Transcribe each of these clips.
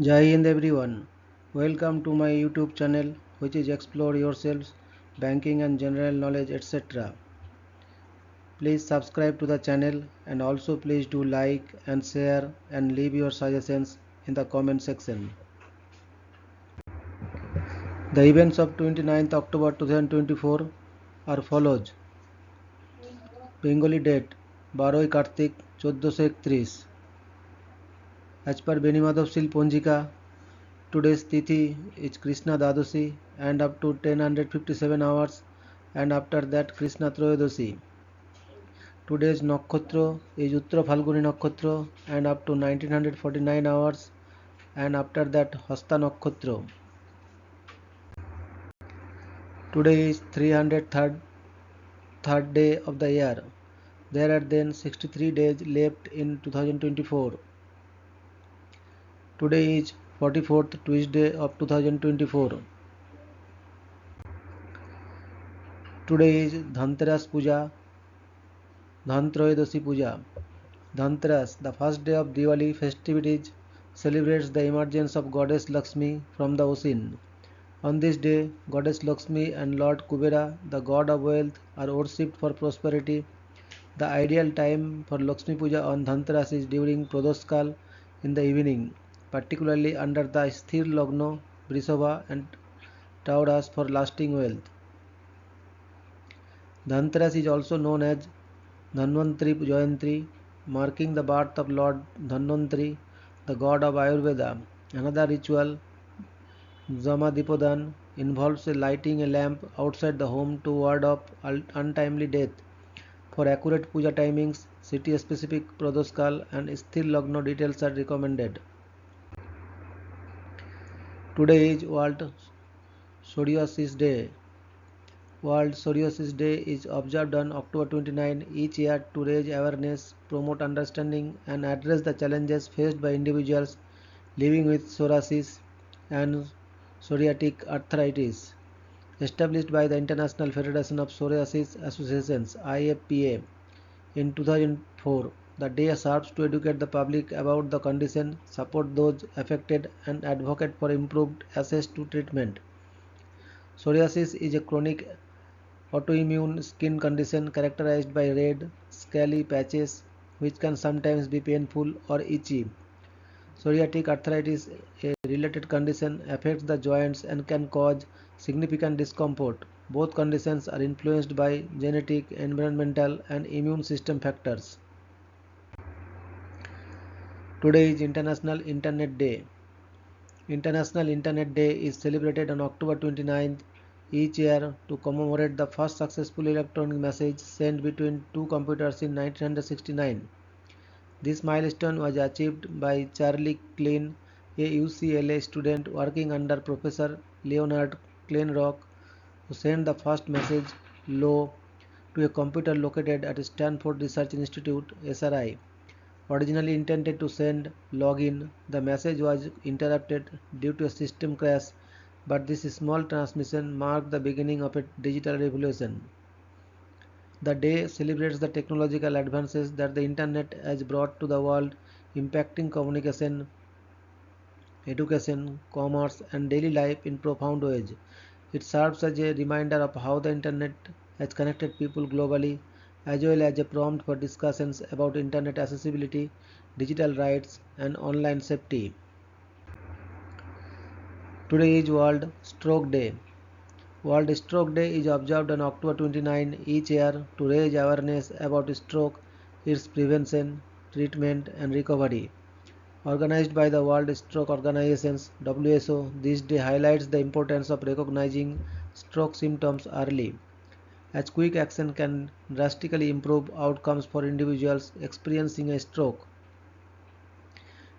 Jai Hind everyone. Welcome to my YouTube channel which is Explore Yourselves, Banking and General Knowledge etc. Please subscribe to the channel and also please do like and share and leave your suggestions in the comment section. The events of 29th October 2024 are follows. Bengali date 12 Kartik 1431. As per Benimadhav Sil Ponjika, today's Tithi is Krishna Dadoshi and up to 1057 hours, and after that Krishna Troyodoshi. Today's Nakhotra is Uttra Phalguni Nakhotra and up to 1949 hours, and after that Hasta Nakhotra. Today is 303rd third day of the year. There are then 63 days left in 2024. Today is 44th Tuesday of 2024. Today is Dhanteras Puja, Dhantroyodashi Puja. Dhanteras, the first day of Diwali festivities, celebrates the emergence of Goddess Lakshmi from the ocean. On this day, Goddess Lakshmi and Lord Kubera, the god of wealth, are worshipped for prosperity. The ideal time for Lakshmi Puja on Dhanteras is during Pradoshkal in the evening, particularly under the Sthir Lagna, Vrishabha and Taurus for lasting wealth. Dhanteras is also known as Dhanvantari Jayantri, marking the birth of Lord Dhanvantari, the god of Ayurveda. Another ritual, Jamadipodan, involves lighting a lamp outside the home to ward off untimely death. For accurate puja timings, city-specific Pradoshkal and Sthir Lagna details are recommended. Today is World Psoriasis Day. World Psoriasis Day is observed on October 29 each year to raise awareness, promote understanding and address the challenges faced by individuals living with psoriasis and psoriatic arthritis. Established by the International Federation of Psoriasis Associations (IFPA) in 2004, the day serves to educate the public about the condition, support those affected and advocate for improved access to treatment. Psoriasis is a chronic autoimmune skin condition characterized by red, scaly patches which can sometimes be painful or itchy. Psoriatic arthritis, a related condition, affects the joints and can cause significant discomfort. Both conditions are influenced by genetic, environmental, and immune system factors. Today is International Internet Day. International Internet Day is celebrated on October 29th each year to commemorate the first successful electronic message sent between two computers in 1969. This milestone was achieved by Charlie Klein, a UCLA student working under Professor Leonard Kleinrock, who sent the first message "Low" to a computer located at Stanford Research Institute (SRI). Originally intended to send "Login", the message was interrupted due to a system crash, but this small transmission marked the beginning of a digital revolution. The day celebrates the technological advances that the Internet has brought to the world, impacting communication, education, commerce, and daily life in profound ways. It serves as a reminder of how the Internet has connected people globally, as well as a prompt for discussions about Internet accessibility, digital rights, and online safety. Today is World Stroke Day. World Stroke Day is observed on October 29 each year to raise awareness about stroke, its prevention, treatment, and recovery. Organized by the World Stroke Organization (WHO), this day highlights the importance of recognizing stroke symptoms early, as quick action can drastically improve outcomes for individuals experiencing a stroke.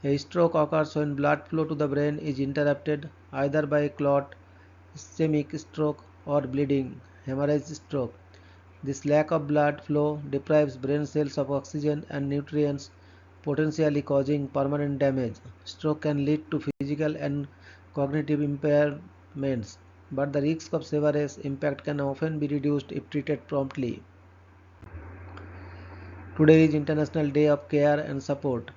A stroke occurs when blood flow to the brain is interrupted either by a clot, ischemic stroke, or bleeding, hemorrhage stroke. This lack of blood flow deprives brain cells of oxygen and nutrients, potentially causing permanent damage. Stroke can lead to physical and cognitive impairments, but the risk of severe impact can often be reduced if treated promptly. Today is International Day of Care and Support.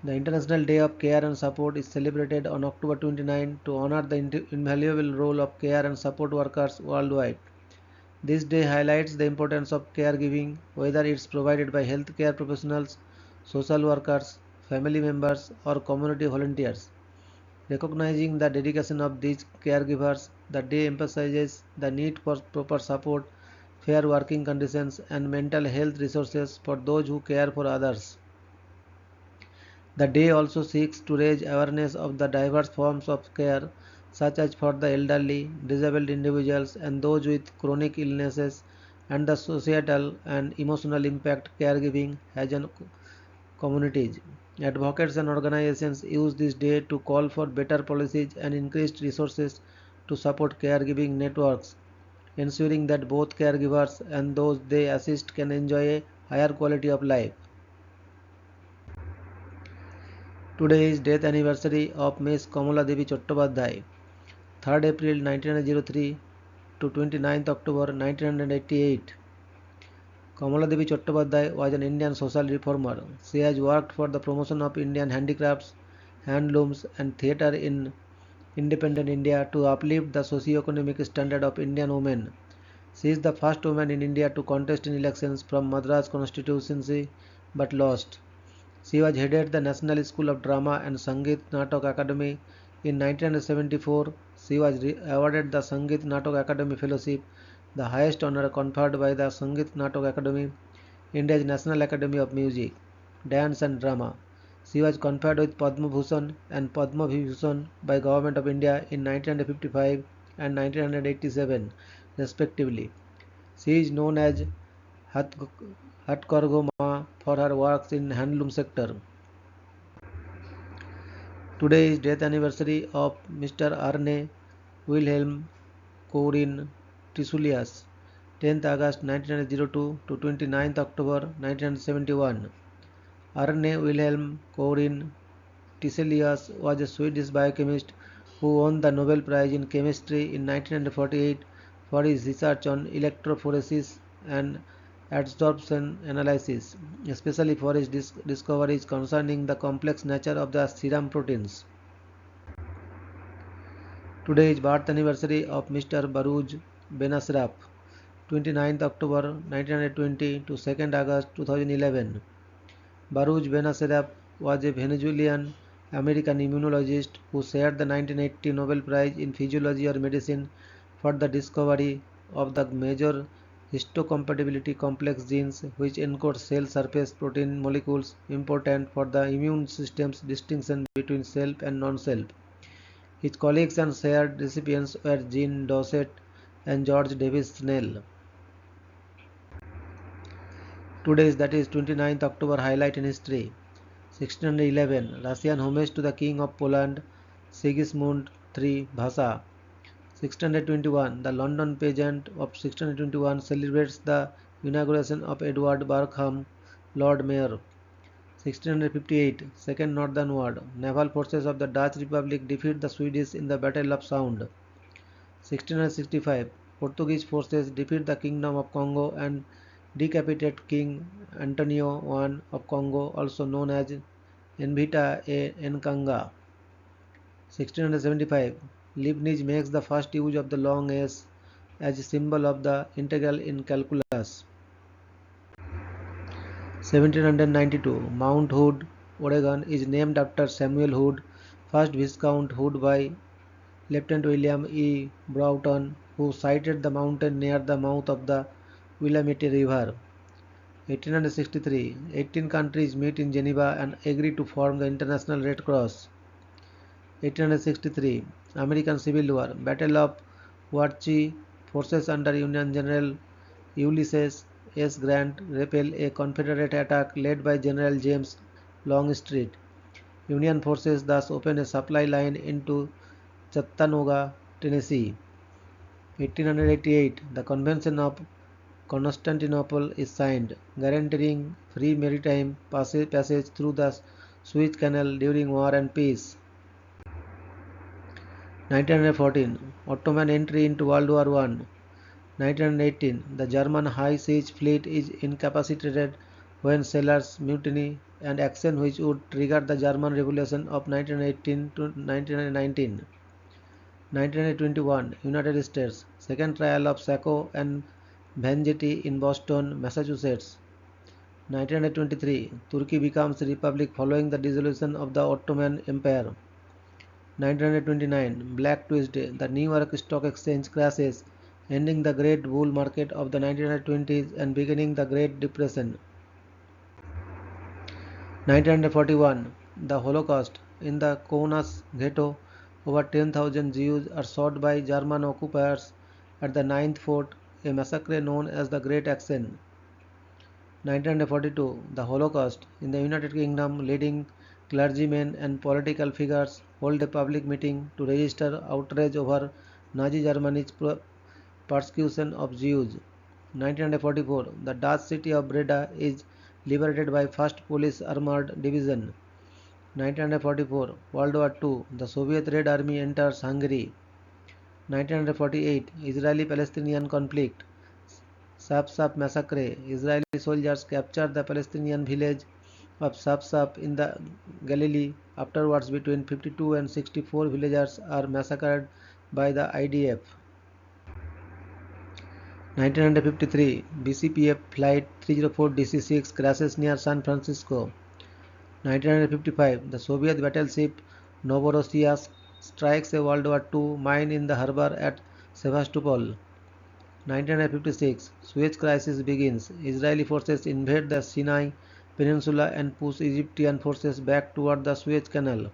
The International Day of Care and Support is celebrated on October 29 to honor the invaluable role of care and support workers worldwide. This day highlights the importance of caregiving, whether it's provided by healthcare professionals, social workers, family members, or community volunteers. Recognizing the dedication of these caregivers, the day emphasizes the need for proper support, fair working conditions, and mental health resources for those who care for others. The day also seeks to raise awareness of the diverse forms of care, such as for the elderly, disabled individuals, and those with chronic illnesses, and the societal and emotional impact caregiving has on communities. Advocates and organizations use this day to call for better policies and increased resources to support caregiving networks, ensuring that both caregivers and those they assist can enjoy a higher quality of life. Today is death anniversary of Miss Kamala Devi Chattopadhyay, 3rd April 1903 to 29th October 1988. Kamala Devi Chattopadhyay was an Indian social reformer. She has worked for the promotion of Indian handicrafts, handlooms, and theatre in independent India to uplift the socio-economic standard of Indian women. She is the first woman in India to contest in elections from Madras constituency but lost. She was headed the National School of Drama and Sangeet Natak Academy. In 1974, she was awarded the Sangeet Natak Academy Fellowship, the highest honor conferred by the Sangeet Natak Academy, India's National Academy of Music, Dance and Drama. She was conferred with Padma Bhushan and Padma Vibhushan by Government of India in 1955 and 1987, respectively. She is known as Hatkargo Ma for her works in handloom sector. Today is death anniversary of Mr. Arne Wilhelm Kourin Tisulias, 10th August 1902 to 29th October 1971. Arne Wilhelm Kourin Tiselius was a Swedish biochemist who won the Nobel Prize in Chemistry in 1948 for his research on electrophoresis and adsorption analysis, especially for his discoveries concerning the complex nature of the serum proteins. Today is birth anniversary of Mr. Baruj Benasraf, 29th October 1920 to 2nd August 2011. Baruj Benasraf was a Venezuelan American immunologist who shared the 1980 Nobel Prize in Physiology or Medicine for the discovery of the major histocompatibility complex genes which encode cell surface protein molecules important for the immune system's distinction between self and non-self. His colleagues and shared recipients were Jean Dosset and George Davis Snell. Today's, that is 29th October, highlight in history. 1611, Russian homage to the King of Poland, Sigismund III Vasa. 1621, the London pageant of 1621 celebrates the inauguration of Edward Barkham, Lord Mayor. 1658, Second Northern War, naval forces of the Dutch Republic defeat the Swedish in the Battle of Sound. 1665, Portuguese forces defeat the Kingdom of Congo and decapitate King Antonio I of Congo, also known as Invita e Nkanga. 1675, Leibniz makes the first use of the long S as a symbol of the integral in calculus. 1792, Mount Hood, Oregon is named after Samuel Hood, 1st Viscount Hood by Lieutenant William E. Broughton, who sighted the mountain near the mouth of the Willamette River. 1863, 18 countries meet in Geneva and agree to form the International Red Cross. 1863, American Civil War, Battle of Waterloo, forces under Union General Ulysses S. Grant repel a Confederate attack led by General James Longstreet. Union forces thus open a supply line into Chattanooga, Tennessee. 1888, the Convention of Constantinople is signed, guaranteeing free maritime passage through the Suez Canal during war and peace. 1914, Ottoman entry into World War I. 1918, the German High Seas Fleet is incapacitated when sailors mutiny and action which would trigger the German Revolution of 1918 to 1919. 1921 United States Second trial of Sacco and Vangetti in Boston, Massachusetts. 1923 Turkey becomes a republic following the dissolution of the Ottoman Empire. 1929 Black Tuesday, the New York Stock Exchange crashes, ending the great bull market of the 1920s and beginning the Great Depression. 1941 The Holocaust. In the Kaunas ghetto, over 10,000 Jews are shot by German occupiers at the Ninth Fort, a massacre known as the Great Action. 1942 The Holocaust. In the United Kingdom, leading clergymen and political figures hold a public meeting to register outrage over Nazi Germany's persecution of Jews. 1944 The Dutch city of Breda is liberated by 1st Polish Armored Division. 1944 World War II. The Soviet Red Army enters Hungary. 1948 Israeli-Palestinian conflict. Safsaf massacre. Israeli soldiers capture the Palestinian village of Safsaf in the Galilee. Afterwards, between 52 and 64 villagers are massacred by the IDF. 1953 BCPF Flight 304 DC-6 crashes near San Francisco. 1955 The Soviet battleship Novorossiysk strikes a World War II mine in the harbor at Sevastopol. 1956 Suez Crisis begins. Israeli forces invade the Sinai Peninsula and push Egyptian forces back toward the Suez Canal.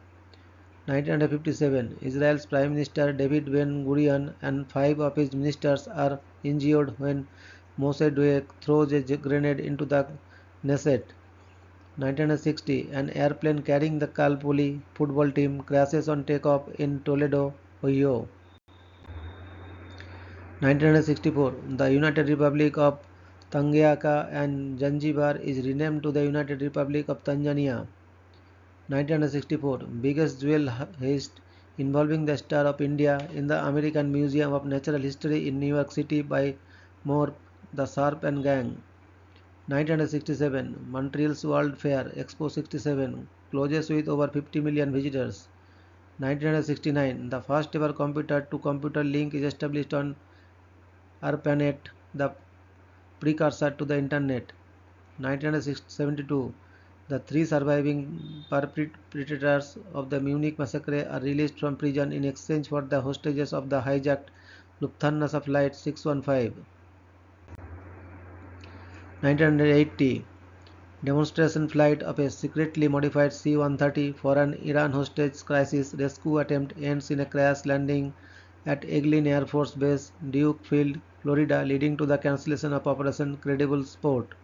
1957 Israel's Prime Minister David Ben-Gurion and 5 of his ministers are injured when Moshe Dayan throws a grenade into the Knesset. 1960 An airplane carrying the Cal Poly football team crashes on takeoff in Toledo, Ohio. 1964 The United Republic of Tanganyika and Zanzibar is renamed to the United Republic of Tanzania. 1964 Biggest jewel heist involving the Star of India in the American Museum of Natural History in New York City by Morp, the Sharp and Gang. 1967 Montreal's World Fair Expo 67 closes with over 50 million visitors. 1969 The first ever computer-to-computer link is established on ARPANET, the precursor to the Internet. 1972 The 3 surviving perpetrators of the Munich massacre are released from prison in exchange for the hostages of the hijacked Lufthansa Flight 615. 1980 Demonstration flight of a secretly modified C-130 for an Iran hostage crisis rescue attempt ends in a crash landing at Eglin Air Force Base, Duke Field, Florida, leading to the cancellation of Operation Credible Sport.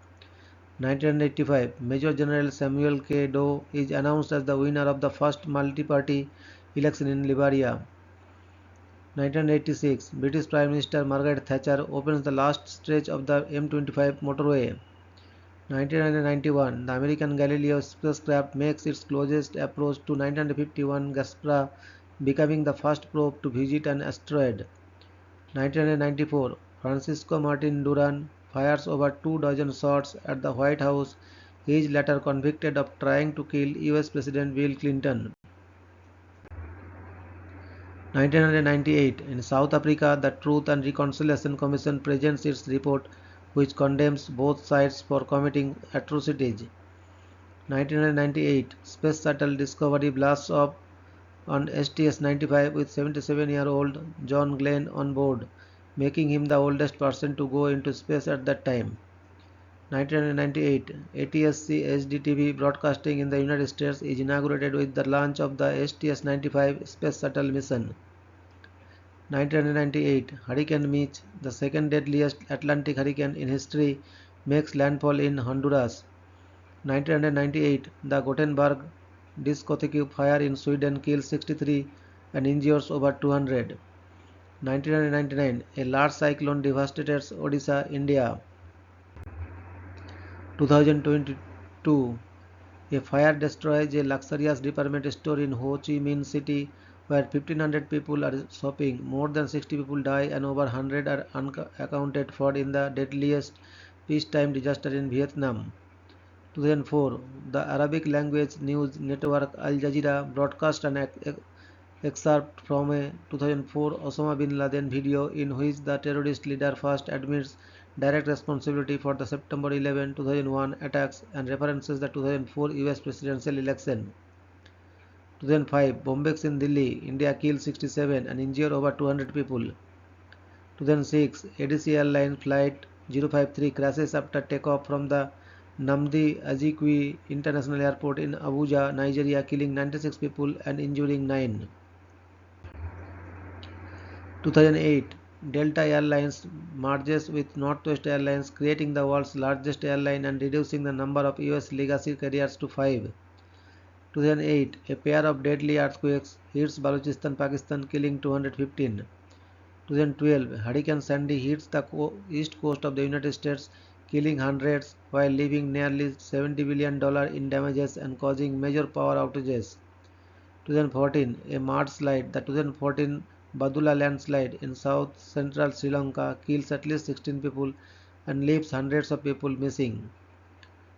1985 Major General Samuel K. Doe is announced as the winner of the first multi-party election in Liberia. 1986 British Prime Minister Margaret Thatcher opens the last stretch of the M25 motorway. 1991 The American Galileo spacecraft makes its closest approach to 1951 Gaspra, becoming the first probe to visit an asteroid. 1994 Francisco Martin Duran fires over 2 dozen shots at the White House. He is later convicted of trying to kill US President Bill Clinton. 1998 In South Africa, the Truth and Reconciliation Commission presents its report which condemns both sides for committing atrocities. 1998 Space Shuttle Discovery blasts off on STS-95 with 77-year-old John Glenn on board, making him the oldest person to go into space at that time. 1998 ATSC HD-TV broadcasting in the United States is inaugurated with the launch of the STS-95 Space Shuttle mission. 1998 Hurricane Mitch, the second deadliest Atlantic hurricane in history, makes landfall in Honduras. 1998 The Gothenburg discotheque fire in Sweden kills 63 and injures over 200. 1999 A large cyclone devastates Odisha, India. 2022 A fire destroys a luxurious department store in Ho Chi Minh City where 1,500 people are shopping. More than 60 people die and over 100 are accounted for in the deadliest peacetime disaster in Vietnam. 2004, the Arabic language news network Al Jazeera broadcast an excerpt from a 2004 Osama bin Laden video in which the terrorist leader first admits direct responsibility for the September 11, 2001 attacks and references the 2004 US presidential election. 2005, bombings in Delhi, India killed 67 and injured over 200 people. 2006, ADC Airlines Flight 053 crashes after takeoff from the Nnamdi Azikiwe International Airport in Abuja, Nigeria, killing 96 people and injuring 9. 2008, Delta Airlines merges with Northwest Airlines, creating the world's largest airline and reducing the number of US legacy carriers to 5. 2008, a pair of deadly earthquakes hits Balochistan, Pakistan, killing 215. 2012, Hurricane Sandy hits the east coast of the United States, killing hundreds while leaving nearly $70 billion in damages and causing major power outages. 2014, a mudslide, the 2014 Badula landslide in south-central Sri Lanka kills at least 16 people and leaves hundreds of people missing.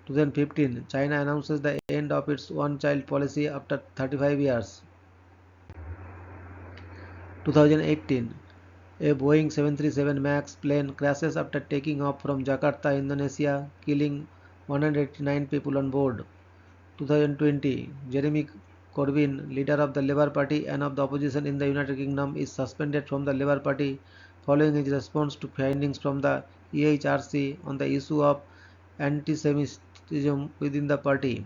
2015, China announces the end of its one-child policy after 35 years. 2018, a Boeing 737 MAX plane crashes after taking off from Jakarta, Indonesia, killing 189 people on board. 2020, Jeremy Corbyn, leader of the Labour Party and of the opposition in the United Kingdom, is suspended from the Labour Party following his response to findings from the EHRC on the issue of anti-Semitism within the party.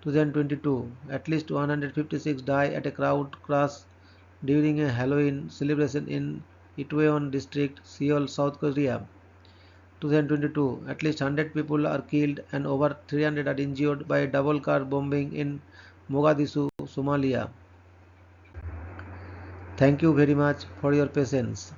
2022, at least 156 die at a crowd crash during a Halloween celebration in Itaewon District, Seoul, South Korea. 2022, at least 100 people are killed and over 300 are injured by a double car bombing in Mogadishu, Somalia. Thank you very much for your patience.